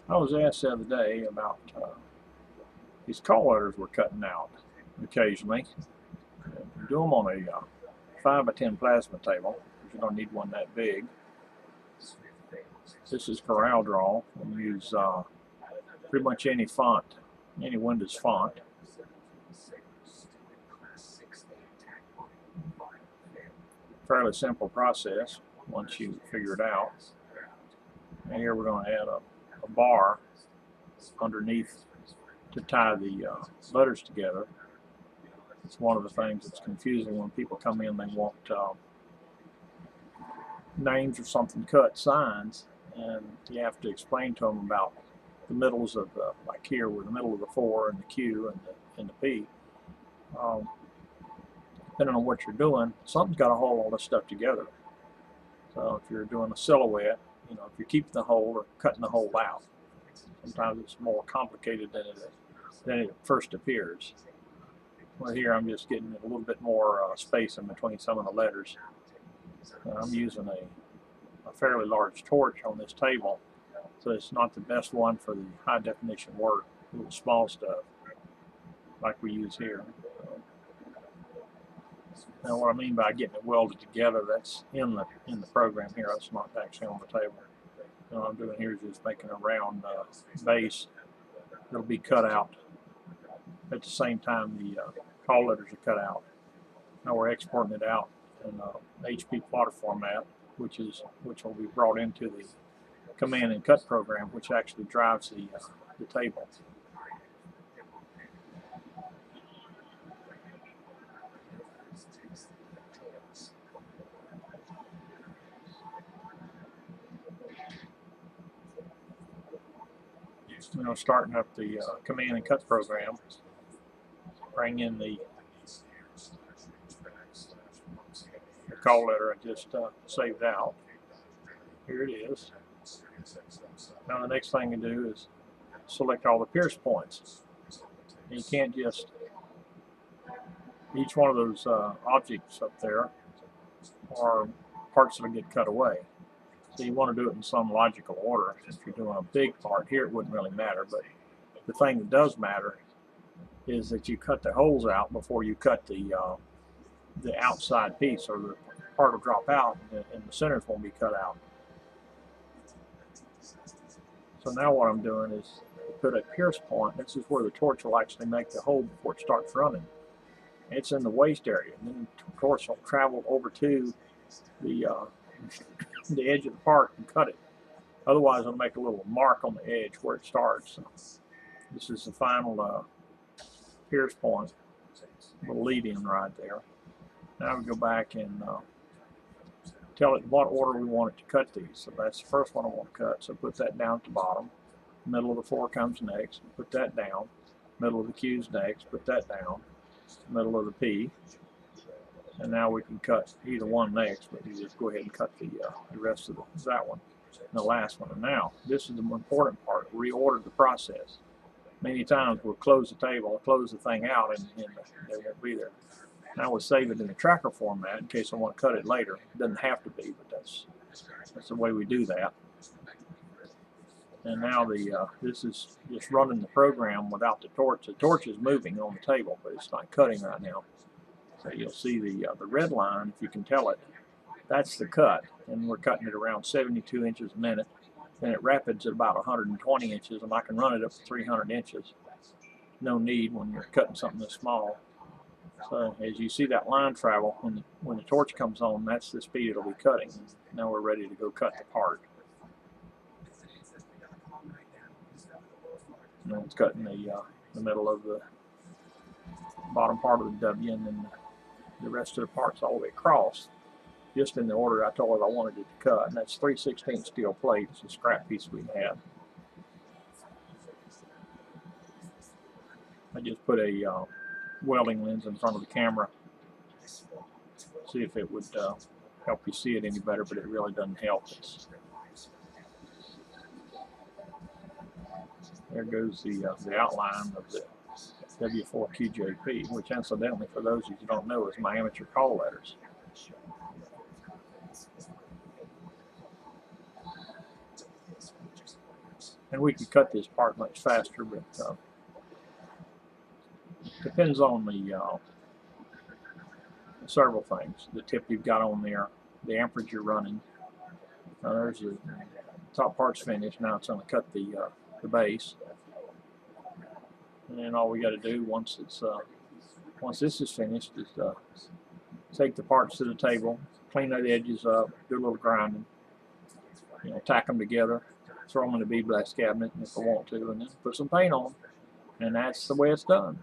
I was asked the other day about these call letters we're cutting out occasionally. Do them on a 5 by 10 plasma table, because you don't need one that big. This is Corel Draw. We use pretty much any font, any Windows font. Fairly simple process once you figure it out. And here we're going to add a bar underneath to tie the letters together. It's one of the things that's confusing when people come in. They want names or something cut, signs, and you have to explain to them about the middles of the, like here, where the middle of the 4 and the Q and the P. Depending on what you're doing, something's got to hold all this stuff together. So if you're doing a silhouette, if you're keeping the hole or cutting the hole out, sometimes it's more complicated than it first appears. Well, here I'm just getting a little bit more space in between some of the letters. I'm using a fairly large torch on this table, so it's not the best one for the high definition work, little small stuff like we use here. Now, what I mean by getting it welded together, that's in the program here. That's not actually on the table. What I'm doing here is just making a round base that'll be cut out at the same time the call letters are cut out. Now we're exporting it out in HP plotter format, which will be brought into the command and cut program, which actually drives the table. Starting up the command and cut program, bring in the call letter I just saved out. Here it is. Now the next thing to do is select all the pierce points. And you can't just, each one of those objects up there are parts that get cut away. So you want to do it in some logical order. If you're doing a big part here, it wouldn't really matter, but the thing that does matter is that you cut the holes out before you cut the outside piece, or the part will drop out and the centers won't be cut out. So now what I'm doing is put a pierce point. This is where the torch will actually make the hole before it starts running. It's in the waist area, and then the torch will travel over to the edge of the part and cut it. Otherwise, it'll make a little mark on the edge where it starts. So this is the final pierce point, little lead-in right there. Now we go back and tell it what order we want it to cut these. So that's the first one I want to cut. So put that down at the bottom. Middle of the 4 comes next. Put that down. Middle of the Q's next. Put that down. Middle of the P. And now we can cut either one next, but you just go ahead and cut the rest of that one and the last one. And now, this is the important part, reorder the process. Many times we'll close the table, close the thing out, and they won't be there. Now we'll save it in the tracker format in case I want to cut it later. It doesn't have to be, but that's the way we do that. And now this is just running the program without the torch. The torch is moving on the table, but it's not cutting right now. So you'll see the red line, if you can tell it, that's the cut. And we're cutting it around 72 inches a minute. And it rapids at about 120 inches, and I can run it up to 300 inches. No need when you're cutting something this small. So as you see that line travel, when the torch comes on, that's the speed it'll be cutting. Now we're ready to go cut the part. And it's cutting the middle of the bottom part of the W, and then the rest of the parts all the way across, just in the order I told it I wanted it to cut. And that's 3/16 steel plate. It's a scrap piece we had. I just put a welding lens in front of the camera, see if it would help you see it any better, but it really doesn't help. There goes the outline of the W4QJP, which incidentally, for those of you who don't know, is my amateur call letters. And we could cut this part much faster, but depends on the several things. The tip you've got on there, the amperage you're running. There's the top part's finished. Now it's going to cut the base, and then all we got to do once this is finished is take the parts to the table, clean the edges up, do a little grinding, tack them together, throw them in the bead blast cabinet if I want to, and then put some paint on them, and that's the way it's done.